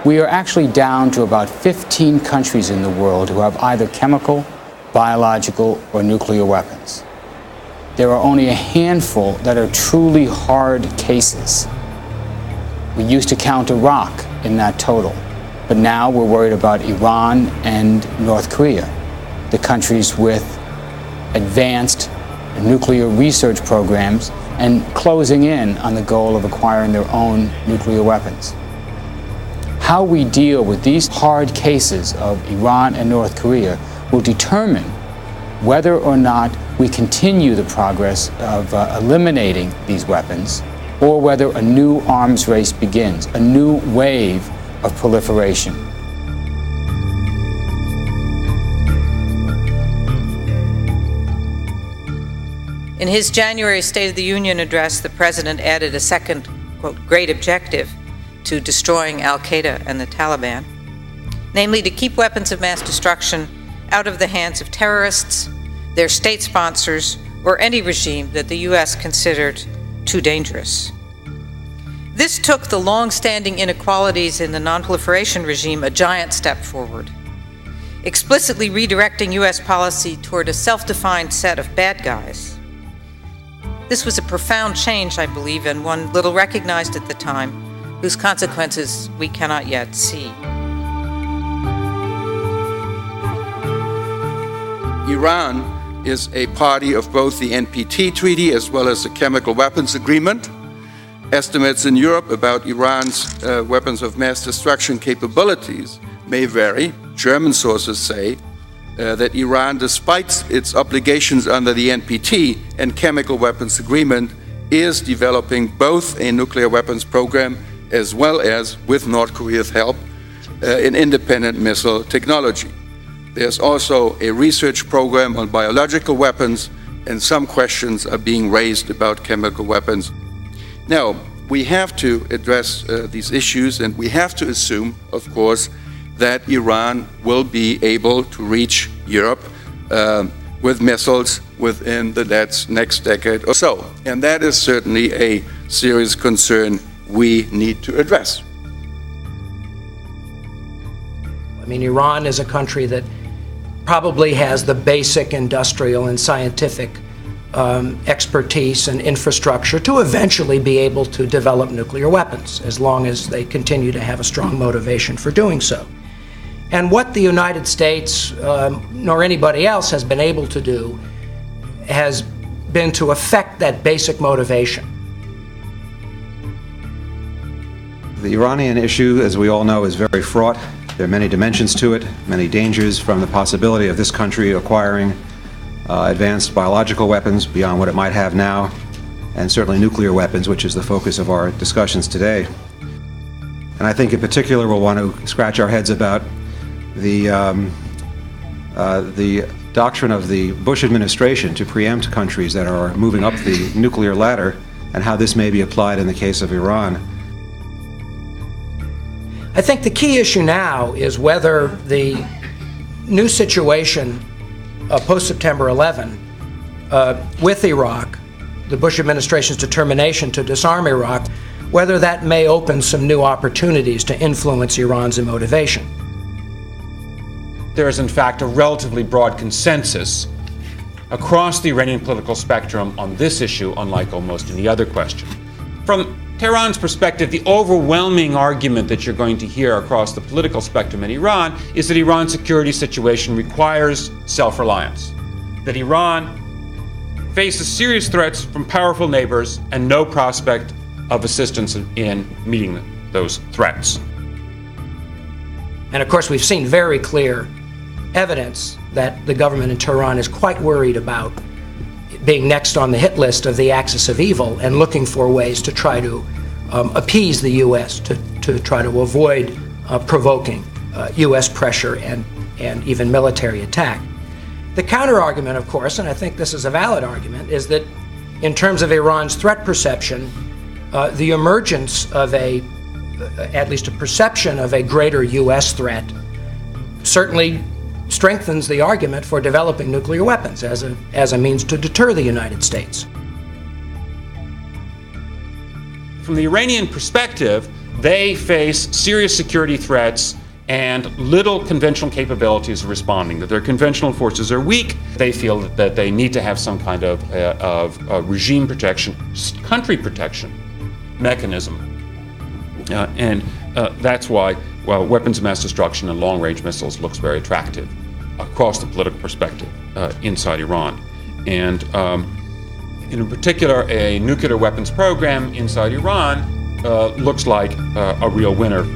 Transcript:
we are actually down to about 15 countries in the world who have either chemical, biological, or nuclear weapons. There are only a handful that are truly hard cases. We used to count Iraq in that total, but now we're worried about Iran and North Korea, the countries with advanced nuclear research programs and closing in on the goal of acquiring their own nuclear weapons. How we deal with these hard cases of Iran and North Korea will determine whether or not we continue the progress of eliminating these weapons, or whether a new arms race begins, a new wave of proliferation. In his January State of the Union address, the president added a second, quote, great objective to destroying al-Qaeda and the Taliban, namely to keep weapons of mass destruction out of the hands of terrorists, their state sponsors, or any regime that the U.S. considered too dangerous. This took the long-standing inequalities in the nonproliferation regime a giant step forward, explicitly redirecting U.S. policy toward a self-defined set of bad guys. This was a profound change, I believe, and one little recognized at the time, whose consequences we cannot yet see. Iran is a party of both the NPT treaty as well as the chemical weapons agreement. Estimates in Europe about Iran's weapons of mass destruction capabilities may vary. German sources say that Iran, despite its obligations under the NPT and chemical weapons agreement, is developing both a nuclear weapons program as well as, with North Korea's help, an independent missile technology. There's also a research program on biological weapons, and some questions are being raised about chemical weapons. Now, we have to address these issues, and we have to assume, of course, that Iran will be able to reach Europe with missiles within the next decade or so. And that is certainly a serious concern we need to address. I mean, Iran is a country that probably has the basic industrial and scientific expertise and infrastructure to eventually be able to develop nuclear weapons, as long as they continue to have a strong motivation for doing so. And what the United States, nor anybody else, has been able to do has been to affect that basic motivation. The Iranian issue, as we all know, is very fraught. There are many dimensions to it, many dangers, from the possibility of this country acquiring advanced biological weapons beyond what it might have now, and certainly nuclear weapons, which is the focus of our discussions today. And I think in particular we'll want to scratch our heads about the doctrine of the Bush administration to preempt countries that are moving up the nuclear ladder, and how this may be applied in the case of Iran. I think the key issue now is whether the new situation post-September 11 with Iraq, the Bush administration's determination to disarm Iraq, whether that may open some new opportunities to influence Iran's motivation. There is, in fact, a relatively broad consensus across the Iranian political spectrum on this issue, unlike almost any other question. From Tehran's perspective, the overwhelming argument that you're going to hear across the political spectrum in Iran is that Iran's security situation requires self-reliance, that Iran faces serious threats from powerful neighbors and no prospect of assistance in meeting those threats. And of course, we've seen very clear evidence that the government in Tehran is quite worried about being next on the hit list of the axis of evil and looking for ways to try to appease the U.S., to try to avoid provoking U.S. pressure and even military attack. The counter-argument, of course, and I think this is a valid argument, is that in terms of Iran's threat perception, the emergence of at least a perception of a greater U.S. threat certainly strengthens the argument for developing nuclear weapons as a means to deter the United States. From the Iranian perspective, They face serious security threats and little conventional capabilities of responding, that their conventional forces are weak. They feel that they need to have some kind of regime protection, country protection mechanism. And that's why, well, weapons of mass destruction and long-range missiles looks very attractive across the political perspective inside Iran. And in particular, a nuclear weapons program inside Iran looks like a real winner